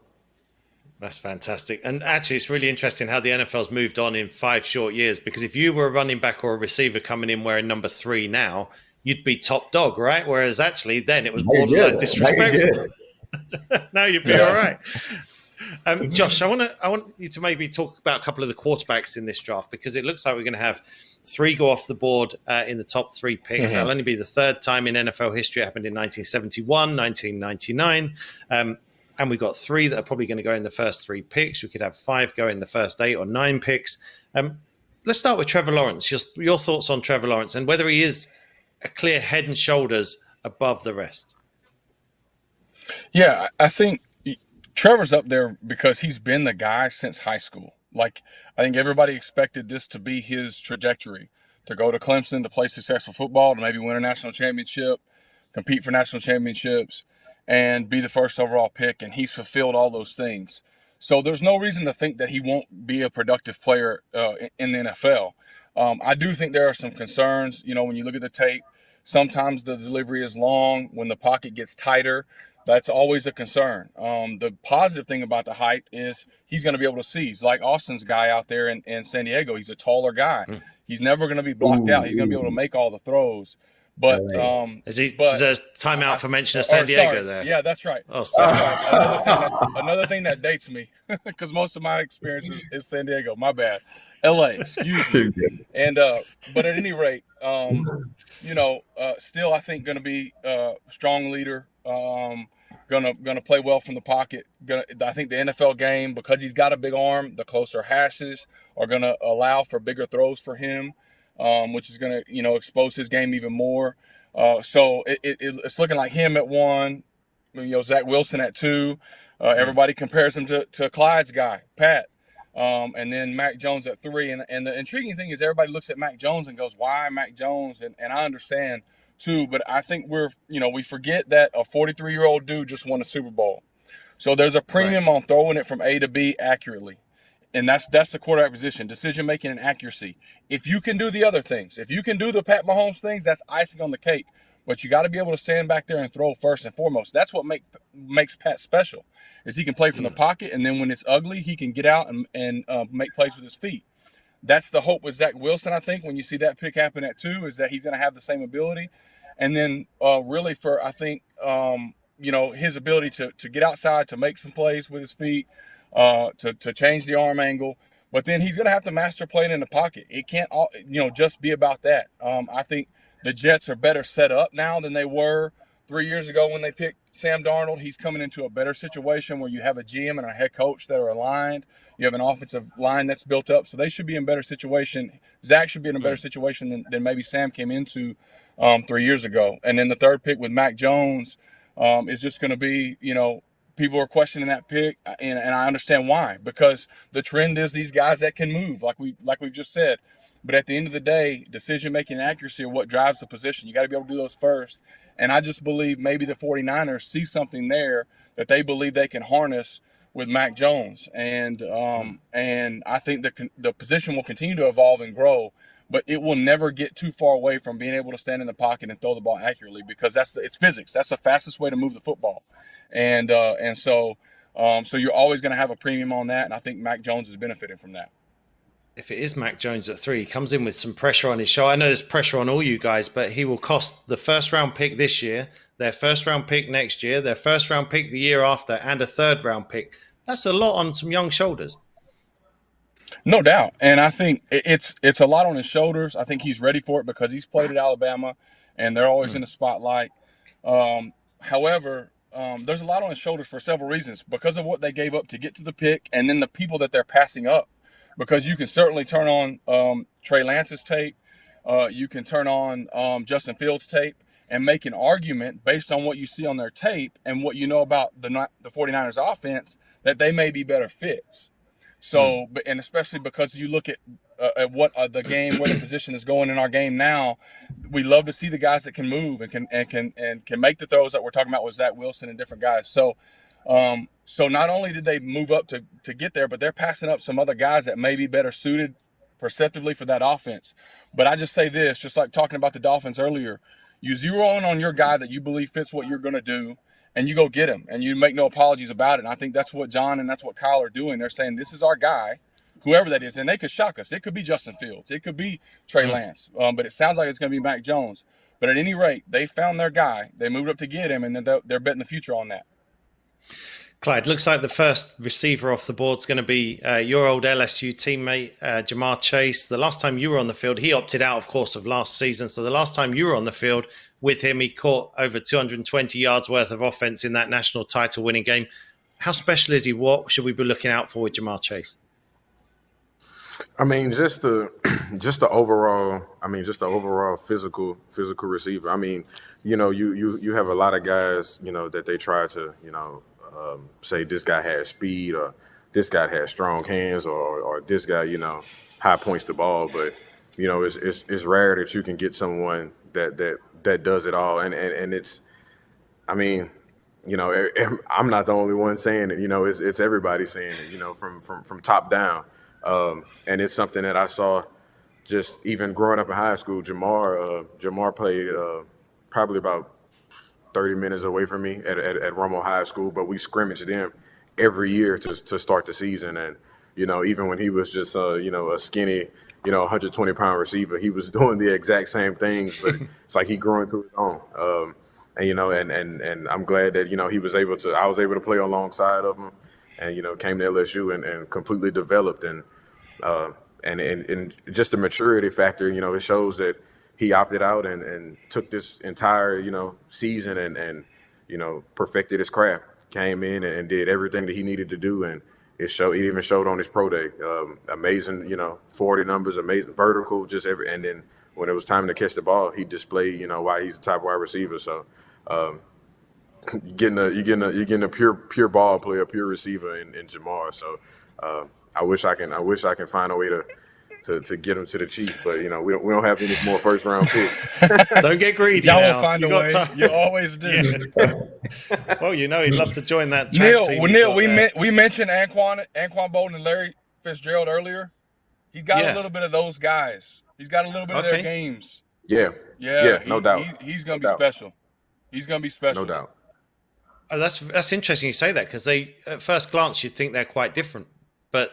That's fantastic. And actually, it's really interesting how the NFL's moved on in 5 short years, because if you were a running back or a receiver coming in wearing number 3 now, you'd be top dog, right? Whereas actually then it was borderline disrespectful. Now you'd be all right. Josh, I want you to maybe talk about a couple of the quarterbacks in this draft, because it looks like we're going to have 3 go off the board in the top 3 picks. Mm-hmm. That'll only be the 3rd time in NFL history. It happened in 1971, 1999. And we've got 3 that are probably going to go in the first 3 picks. We could have 5 go in the first 8 or 9 picks. Let's start with Trevor Lawrence. Just your thoughts on Trevor Lawrence and whether he is a clear head and shoulders above the rest. Yeah, I think Trevor's up there because he's been the guy since high school. Like, I think everybody expected this to be his trajectory, to go to Clemson, to play successful football, to maybe win a national championship, compete for national championships, and be the first overall pick, and he's fulfilled all those things. So there's no reason to think that he won't be a productive player in the NFL. I do think there are some concerns. When you look at the tape, sometimes the delivery is long. When the pocket gets tighter, that's always a concern. The positive thing about the height is he's going to be able to see. He's like Austin's guy out there in San Diego. He's a taller guy. He's never going to be blocked out. He's going to be able to make all the throws. But is there a timeout for mention of San Diego there? Yeah, that's right. Oh, that's right. Another thing that dates me, because most of my experience is San Diego. My bad. LA, excuse me. And but at any rate, still I think going to be a strong leader. Gonna play well from the pocket. I think the NFL game, because he's got a big arm, the closer hashes are gonna allow for bigger throws for him. Which is going to, expose his game even more. So it's looking like him at 1, Zach Wilson at 2. Everybody compares him to Clyde's guy, Pat. And then Mac Jones at 3. And the intriguing thing is everybody looks at Mac Jones and goes, why Mac Jones? And I understand too, but I think we forget that a 43-year-old dude just won a Super Bowl. So there's a premium on throwing it from A to B accurately. And that's the quarterback position, decision-making and accuracy. If you can do the other things, if you can do the Pat Mahomes things, that's icing on the cake. but you got to be able to stand back there and throw first and foremost. That's what makes Pat special, is he can play from the pocket, and then when it's ugly, he can get out and make plays with his feet. That's the hope with Zach Wilson, I think, when you see that pick happen at 2, is that he's going to have the same ability. And then really for, I think, his ability to get outside, to make some plays with his feet, to change the arm angle. But then he's going to have to master playing in the pocket. It can't, just be about that. I think the Jets are better set up now than they were 3 years ago when they picked Sam Darnold. He's coming into a better situation where you have a GM and a head coach that are aligned. You have an offensive line that's built up, so they should be in a better situation. Zach should be in a better situation than maybe Sam came into 3 years ago. And then the third pick with Mac Jones is just going to be, people are questioning that pick, and I understand why, because the trend is these guys that can move, like we've just said. But at the end of the day, decision-making and accuracy are what drives the position. You got to be able to do those first. And I just believe maybe the 49ers see something there that they believe they can harness with Mac Jones. And I think the position will continue to evolve and grow, but it will never get too far away from being able to stand in the pocket and throw the ball accurately, because it's physics. That's the fastest way to move the football. And so you're always going to have a premium on that, and I think Mac Jones is benefiting from that. If it is Mac Jones at 3, he comes in with some pressure on his shoulder. I know there's pressure on all you guys, but he will cost the first-round pick this year, their first-round pick next year, their first-round pick the year after, and a third-round pick. That's a lot on some young shoulders. No doubt. And I think it's a lot on his shoulders. I think he's ready for it because he's played at Alabama, and they're always in the spotlight. However, there's a lot on his shoulders for several reasons, because of what they gave up to get to the pick, and then the people that they're passing up. Because you can certainly turn on Trey Lance's tape, you can turn on Justin Fields' tape, and make an argument based on what you see on their tape and what you know about the 49ers offense, that they may be better fits. So, and especially because you look at what the game, where the position is going in our game now, we love to see the guys that can move and can make the throws that we're talking about with Zach Wilson and different guys. So not only did they move up to get there, but they're passing up some other guys that may be better suited perceptively for that offense. But I just say this, just like talking about the Dolphins earlier, you zero in on your guy that you believe fits what you're going to do, and you go get him, and you make no apologies about it. And I think that's what John and that's what Kyle are doing. They're saying, this is our guy, whoever that is. And they could shock us. It could be Justin Fields. It could be Trey Lance. But it sounds like it's going to be Mac Jones. But at any rate, they found their guy. They moved up to get him, and they're betting the future on that. Clyde, looks like the first receiver off the board is going to be your old LSU teammate, Jamar Chase. The last time you were on the field, he opted out, of course, of last season. So the last time you were on the field with him, he caught over 220 yards worth of offense in that national title winning game. How special is he? What should we be looking out for with Jamar Chase? I mean, just the overall physical receiver. I mean, you have a lot of guys, that they try to, say this guy has speed, or this guy has strong hands, or this guy, high points the ball. But, it's rare that you can get someone that does it all. And it's, I mean, I'm not the only one saying it, it's everybody saying it, from top down. And it's something that I saw just even growing up in high school. Jamar played probably about 30 minutes away from me at Rummel High School, but we scrimmaged him every year to start the season. And, even when he was just, a skinny, 120-pound receiver, he was doing the exact same things, but it's like he grew into his own. And I'm glad that, I was able to play alongside of him, and, came to LSU and completely developed. And just the maturity factor, it shows that he opted out and took this entire, season and perfected his craft, came in and did everything that he needed to do. And it even showed on his pro day, amazing, 40 numbers, amazing vertical, and then when it was time to catch the ball, he displayed, why he's the top wide receiver. So, you're getting a pure ball player, pure receiver in Jamar. So, I wish I can find a way to get him to the Chiefs, but we don't have any more first round picks. Don't get greedy. Y'all now. will find a way. You always do. Yeah. Well, he'd love to join that. Neil, we mentioned Anquan Bolden and Larry Fitzgerald earlier. He's got a little bit of those guys. He's got a little bit of their games. Yeah, no doubt. He's going to be special. He's going to be special. No doubt. Oh, that's interesting you say that, because they, at first glance, you'd think they're quite different, but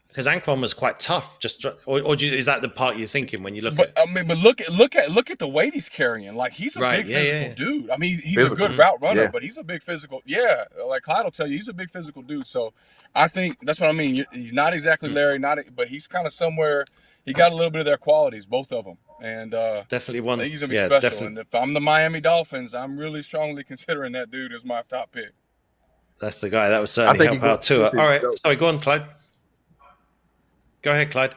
because Anquan was quite tough, is that the part you're thinking when you look at? But look at the weight he's carrying. Like, he's a big physical dude. I mean, he's a good route runner, but he's a big physical. Yeah, like Clyde will tell you, he's a big physical dude. So I think that's what I mean. He's not exactly Larry, but he's kind of somewhere. He got a little bit of their qualities, both of them, and definitely one. I think he's gonna be special. Definitely. And if I'm the Miami Dolphins, I'm really strongly considering that dude as my top pick. That's the guy that would certainly help out too. All right, sorry, go on, Clyde. Go ahead, Clyde.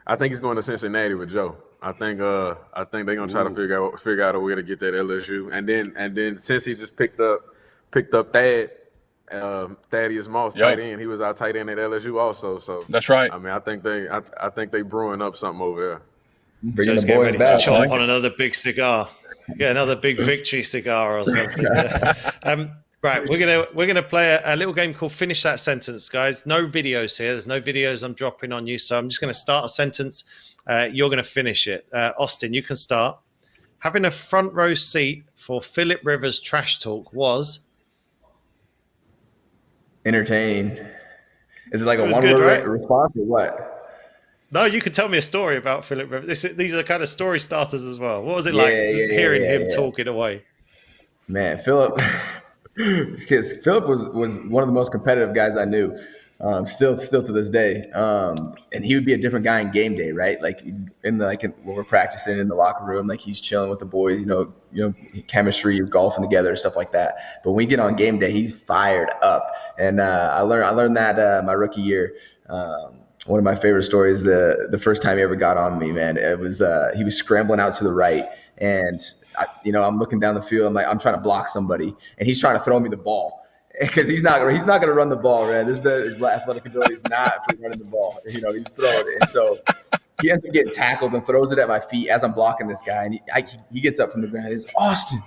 I think he's going to Cincinnati with Joe. I think they're gonna try to figure out a way to get that LSU, and then since he just picked up Thaddeus Moss, tight end. He was our tight end at LSU also. So that's right. I mean, I think they brewing up something over there. Bringing the boys ready back, to chomp on another big cigar. Get another big victory cigar or something. Right, we're gonna play a little game called Finish That Sentence, guys. No videos here. There's no videos I'm dropping on you, so I'm just gonna start a sentence. You're gonna finish it. Austin, you can start. Having a front row seat for Philip Rivers' trash talk was entertained. Is it like a one-word response or what? No, you could tell me a story about Philip Rivers. These are kind of story starters as well. What was it like hearing him talking away? Man, Philip, because Philip was one of the most competitive guys I knew. Still to this day. And he would be a different guy in game day, right? Like when we're practicing in the locker room, like he's chilling with the boys, you know, chemistry, golfing together, stuff like that. But when we get on game day, he's fired up. And I learned that my rookie year. One of my favorite stories, the first time he ever got on me, man, it was he was scrambling out to the right, and I'm looking down the field. I'm trying to block somebody, and he's trying to throw me the ball. Because he's not going to run the ball, man. His athletic ability is not for running the ball. He's throwing it, and so he ends up getting tackled and throws it at my feet as I'm blocking this guy. And he gets up from the ground. He's Austin,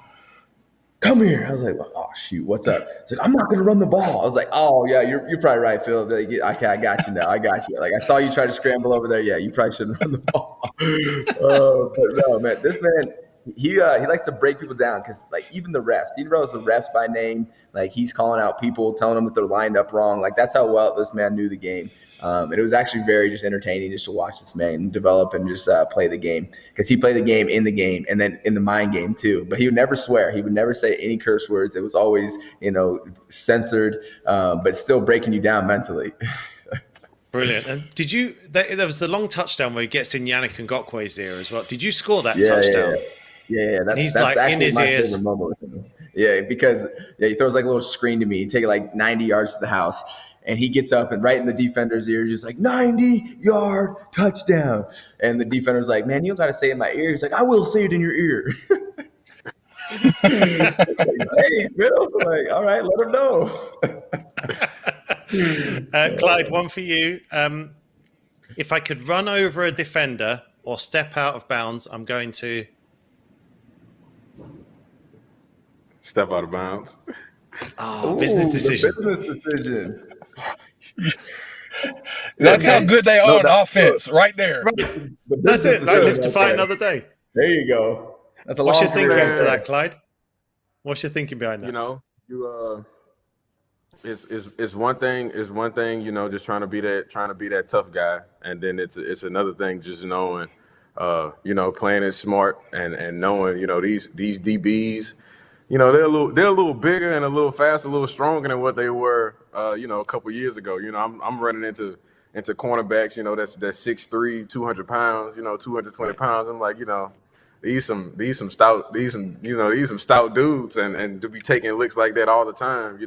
come here. I was like, oh shoot, what's up? He's like, I'm not going to run the ball. I was like, oh yeah, you're probably right, Phil. Like, okay, I got you now. I got you. Like I saw you try to scramble over there. Yeah, you probably shouldn't run the ball. But no, man, this man. He likes to break people down, because like even the refs, he knows the refs by name. Like he's calling out people, telling them that they're lined up wrong. Like that's how well this man knew the game. And it was actually very just entertaining just to watch this man develop and just play the game, because he played the game and then in the mind game too. But he would never swear. He would never say any curse words. It was always censored, but still breaking you down mentally. Brilliant. And there was the long touchdown where he gets in Yannick Ngakwe's ear as well. Did you score that touchdown? Yeah, that's like actually in his my ears. Favorite moment with him. Yeah, because he throws like a little screen to me. He take it like 90 yards to the house, and he gets up and right in the defender's ear, just like 90-yard touchdown. And the defender's like, man, you don't got to say it in my ear. He's like, I will say it in your ear. Hey, Bill. Like, all right, let him know. Clyde, one for you. If I could run over a defender or step out of bounds, I'm going to step out of bounds. Oh, business decision. Business decision. That's how good they are on offense, right there. Right. That's it. Don't live to fight another day. There you go. That's a What's your thinking for that, Clyde? What's your thinking behind that? It's one thing. It's one thing. Just trying to be that tough guy, and then it's another thing just knowing, playing it smart and knowing, these DBs. They're a little bigger and a little faster, a little stronger than what they were, a couple years ago. I'm running into cornerbacks, that's 6'3", 200 pounds, 220 pounds. I'm like, these some stout dudes, and to be taking licks like that all the time,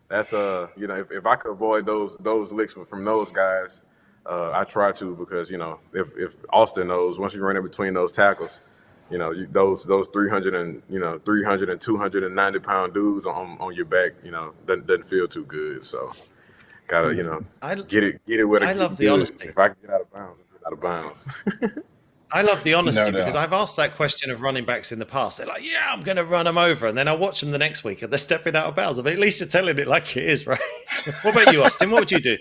that's if I could avoid those licks from those guys, I try to, because if Austin knows, once you run in between those tackles. Those 300 and 290 pound dudes on your back, doesn't feel too good. So gotta, get it where I love the honesty. If I can get out of bounds, get out of bounds. I love the honesty because I've asked that question of running backs in the past. They're like, yeah, I'm going to run them over. And then I watch them the next week and they're stepping out of bounds. I mean, at least you're telling it like it is, right? What about you, Austin? What would you do?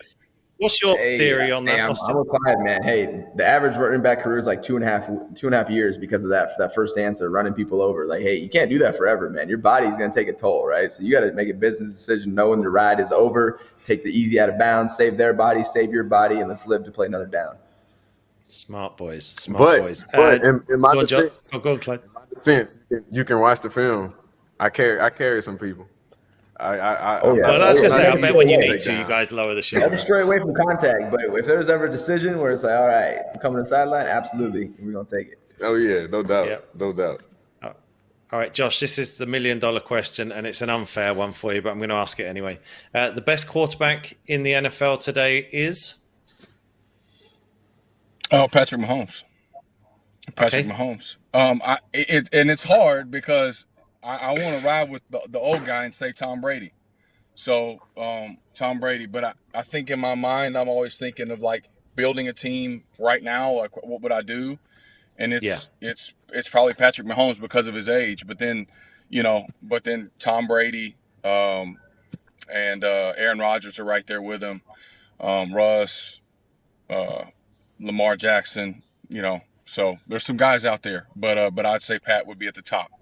What's your theory on that, I'm Austin? with Clyde, man. Hey, the average running back career is like two and a half years because of that first answer, running people over. Like, hey, you can't do that forever, man. Your body's going to take a toll, right? So you got to make a business decision, knowing the ride is over, take the easy out of bounds, save their body, save your body, and let's live to play another down. Smart boys. But in my defense, go on, Clyde. You can watch the film. I carry some people. Well, I was going to say, I bet when you need to, you guys lower the shoulder. Never stray away from contact, but if there's ever a decision where it's like, all right, I'm coming to the sideline, absolutely, we're going to take it. Oh, yeah, no doubt. Yep. No doubt. All right, Josh, this is the $1 million question, and it's an unfair one for you, but I'm going to ask it anyway. The best quarterback in the NFL today is? Patrick Mahomes. Mahomes. It's hard because I want to ride with the old guy and say Tom Brady. So Tom Brady, but I think in my mind I'm always thinking of like building a team right now. Like what would I do? And it's probably Patrick Mahomes because of his age. But then Tom Brady and Aaron Rodgers are right there with him. Russ, Lamar Jackson. So there's some guys out there, but I'd say Pat would be at the top.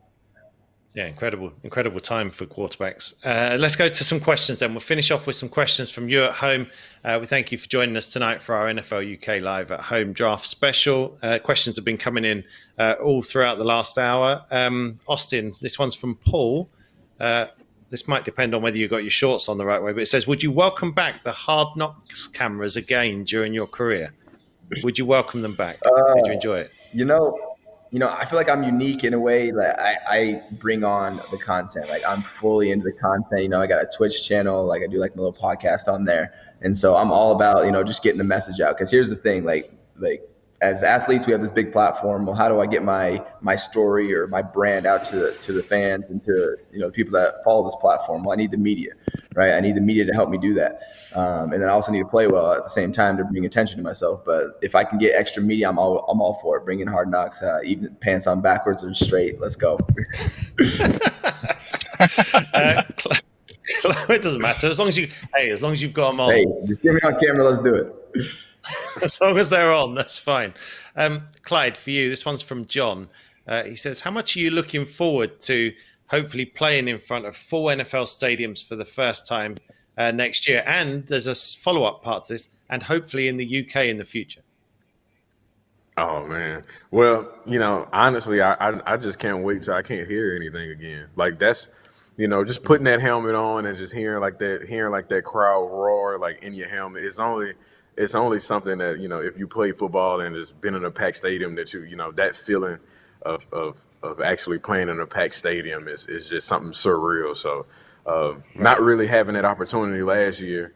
Yeah, incredible time for quarterbacks. Let's go to some questions then. We'll finish off with some questions from you at home. We thank you for joining us tonight for our NFL UK Live at Home Draft Special. Questions have been coming in all throughout the last hour. Austin, this one's from Paul. This might depend on whether you got your shorts on the right way, but it says, would you welcome back the Hard Knocks cameras again during your career? Would you welcome them back? Did you enjoy it? I feel like I'm unique in a way that I bring on the content. Like I'm fully into the content. I got a Twitch channel. Like I do like my little podcast on there. And so I'm all about, just getting the message out. Because here's the thing, like as athletes, we have this big platform. Well, how do I get my story or my brand out to the fans and to people that follow this platform? Well, I need the media, right? I need the media to help me do that, and then I also need to play well at the same time to bring attention to myself. But if I can get extra media, I'm all for it. Bring in Hard Knocks, even pants on backwards or straight. Let's go. It doesn't matter as long as you've got them on. Hey, just get me on camera. Let's do it. As long as they're on, that's fine. Clyde, for you, this one's from John. He says, how much are you looking forward to hopefully playing in front of full NFL stadiums for the first time next year? And there's a follow-up part to this, and hopefully in the UK in the future. Oh, man. Well, honestly, I just can't wait till I can't hear anything again. Like that's, just putting that helmet on and just hearing that crowd roar like in your helmet. It's only something that, if you play football and just been in a packed stadium that that feeling of actually playing in a packed stadium is just something surreal. So not really having that opportunity last year.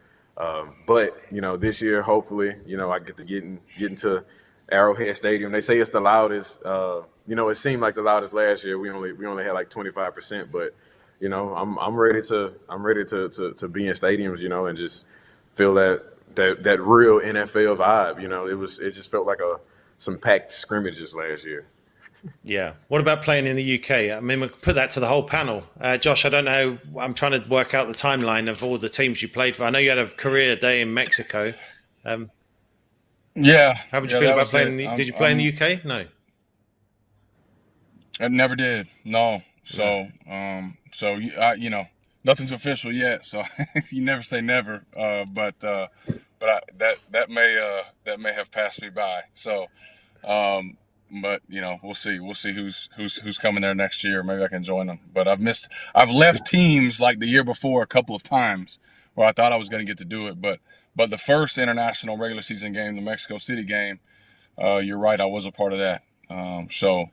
But, this year, hopefully, I get to get into Arrowhead Stadium. They say it's the loudest. It seemed like the loudest last year. We only had like 25%, but, I'm ready to be in stadiums, and just feel that real NFL vibe. It just felt like some packed scrimmages last year. Yeah. What about playing in the UK? I mean, we could put that to the whole panel. Josh, I don't know. I'm trying to work out the timeline of all the teams you played for. I know you had a career day in Mexico. Yeah. How would you feel about playing? Did you play in the UK? No. I never did. No. So, nothing's official yet, so you never say never. But that may have passed me by. So, but we'll see. We'll see who's coming there next year. Maybe I can join them. But I've left teams like the year before a couple of times where I thought I was going to get to do it. But the first international regular season game, the Mexico City game, you're right. I was a part of that. So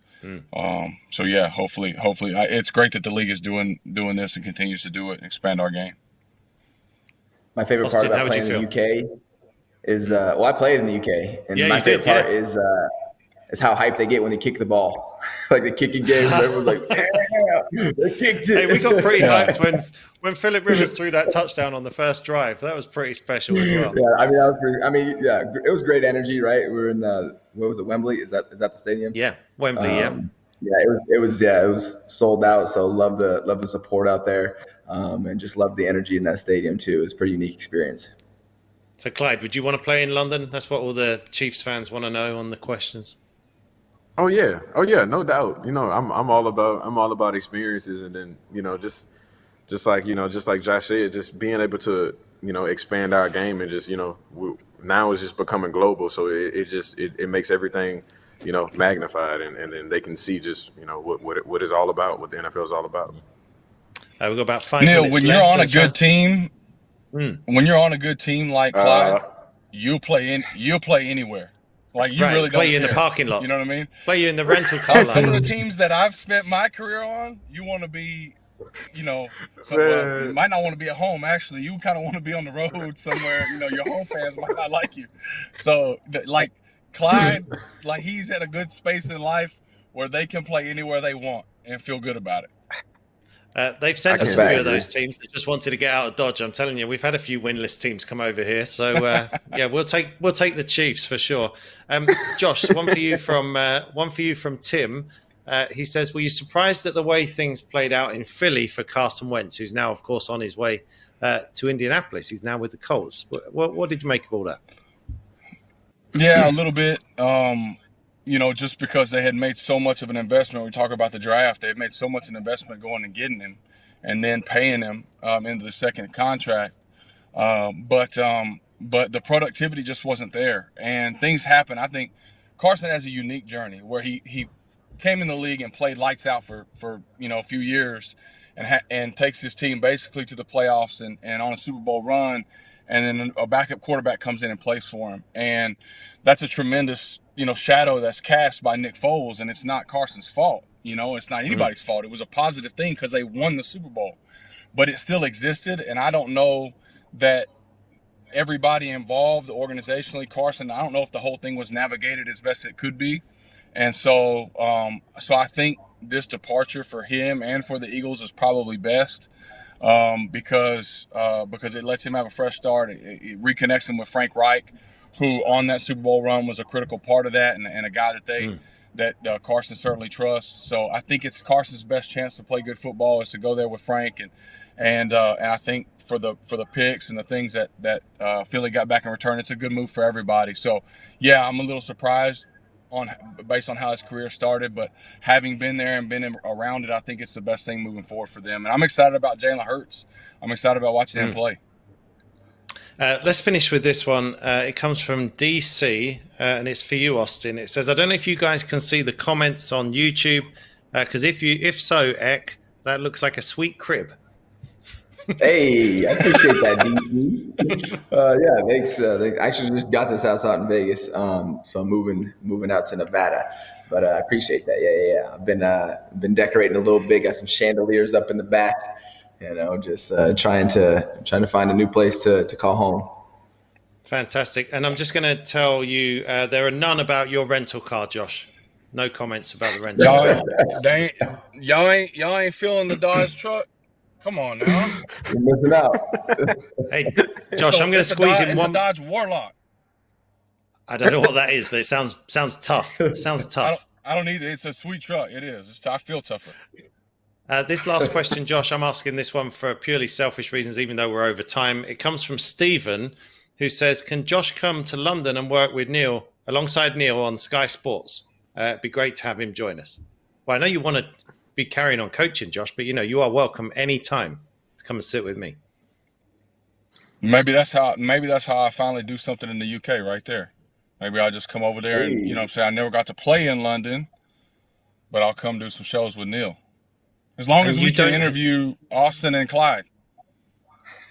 yeah, hopefully, it's great that the league is doing this and continues to do it and expand our game. My favorite part about playing in the UK is, I played in the UK, and my favorite part is how hyped they get when they kick the ball. Like the kicking games, everyone's like, yeah, they kicked it. Hey, we got pretty hyped when Phillip Rivers threw that touchdown on the first drive. That was pretty special as well. Yeah, it was great energy, right? We were in what was it, Wembley? Is that the stadium? Yeah, Wembley. Yeah, it was sold out. So love the support out there, and just love the energy in that stadium too. It was a pretty unique experience. So, Clyde, would you want to play in London? That's what all the Chiefs fans want to know on the questions. Oh yeah, no doubt. I'm all about experiences, and then just like Josh said, just being able to expand our game, and just now it's just becoming global, so it makes everything magnified, and then they can see just what it's all about, what the NFL is all about. We've got about 5 Neil, minutes when left. you're on a good team, when you're on a good team like Clyde, you'll play anywhere. Like you really don't play you in care. the parking lot. You know what I mean? Play you in the rental car lot. Some of the teams that I've spent my career on, you want to be, you might not want to be at home. Actually, you kind of want to be on the road somewhere. Your home fans might not like you. So, like Clyde, like he's at a good space in life where they can play anywhere they want and feel good about it. They've sent us a few of those teams that just wanted to get out of Dodge. I'm telling you, we've had a few winless teams come over here. So we'll take the Chiefs for sure. Josh, one for you from Tim. He says, "Were you surprised at the way things played out in Philly for Carson Wentz, who's now, of course, on his way to Indianapolis? He's now with the Colts. What did you make of all that?" Yeah, a little bit. Just because they had made so much of an investment. We talk about the draft. They had made so much an investment going and getting him and then paying him into the second contract. But the productivity just wasn't there. And things happen. I think Carson has a unique journey where he came in the league and played lights out for a few years and takes his team basically to the playoffs and on a Super Bowl run. And then a backup quarterback comes in and plays for him. And that's a tremendous shadow that's cast by Nick Foles, and it's not Carson's fault. It's not anybody's fault. It was a positive thing because they won the Super Bowl, but it still existed. And I don't know that everybody involved organizationally, Carson, I don't know if the whole thing was navigated as best it could be. And so I think this departure for him and for the Eagles is probably best because it lets him have a fresh start. It reconnects him with Frank Reich, who on that Super Bowl run was a critical part of that, and a guy that Carson certainly trusts. So I think it's Carson's best chance to play good football is to go there with Frank, and I think for the picks and the things that Philly got back in return, it's a good move for everybody. So yeah, I'm a little surprised based on how his career started, but having been there and been around it, I think it's the best thing moving forward for them. And I'm excited about Jalen Hurts. I'm excited about watching him play. Let's finish with this one. It comes from DC, and it's for you, Austin. It says, "I don't know if you guys can see the comments on YouTube, because if so, Ek, that looks like a sweet crib." Hey, I appreciate that, DC. Yeah, thanks. They actually just got this house out in Vegas, so I'm moving out to Nevada. But I appreciate that. Yeah. I've been decorating a little bit. Got some chandeliers up in the back. Just trying to find a new place to call home. Fantastic. And I'm just going to tell you, there are none about your rental car, Josh. No comments about the rental car. Y'all ain't feeling the Dodge truck? Come on now. You're missing out. Hey, Josh, I'm going to squeeze in one. It's a Dodge Warlock. I don't know what that is, but it sounds tough. It sounds tough. I don't either. It's a sweet truck. It is. I feel tougher. This last question, Josh, I'm asking this one for purely selfish reasons, even though we're over time. It comes from Stephen, who says, "Can Josh come to London and work with Neil, alongside Neil on Sky Sports? It'd be great to have him join us." Well, I know you want to be carrying on coaching, Josh, but you are welcome anytime to come and sit with me. Maybe that's how I finally do something in the UK right there. Maybe I'll just come over there and say I never got to play in London, but I'll come do some shows with Neil. As long as we can interview Austin and Clyde.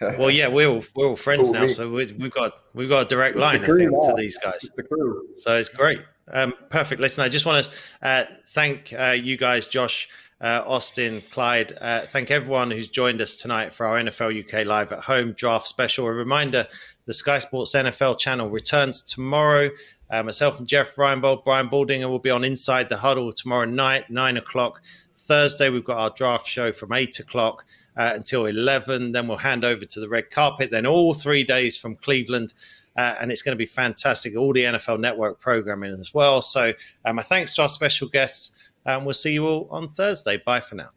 Well, yeah, we're all friends now, so we've got a direct line, I think, to these guys. So it's great. Perfect. Listen, I just want to thank you guys, Josh, Austin, Clyde. Thank everyone who's joined us tonight for our NFL UK Live at Home draft special. A reminder, the Sky Sports NFL channel returns tomorrow. Myself and Jeff Reinbold, Brian Baldinger will be on Inside the Huddle tomorrow night, 9 o'clock. Thursday, we've got our draft show from 8 o'clock until 11. Then we'll hand over to the red carpet. Then all 3 days from Cleveland. And it's going to be fantastic. All the NFL Network programming as well. So my thanks to our special guests. We'll see you all on Thursday. Bye for now.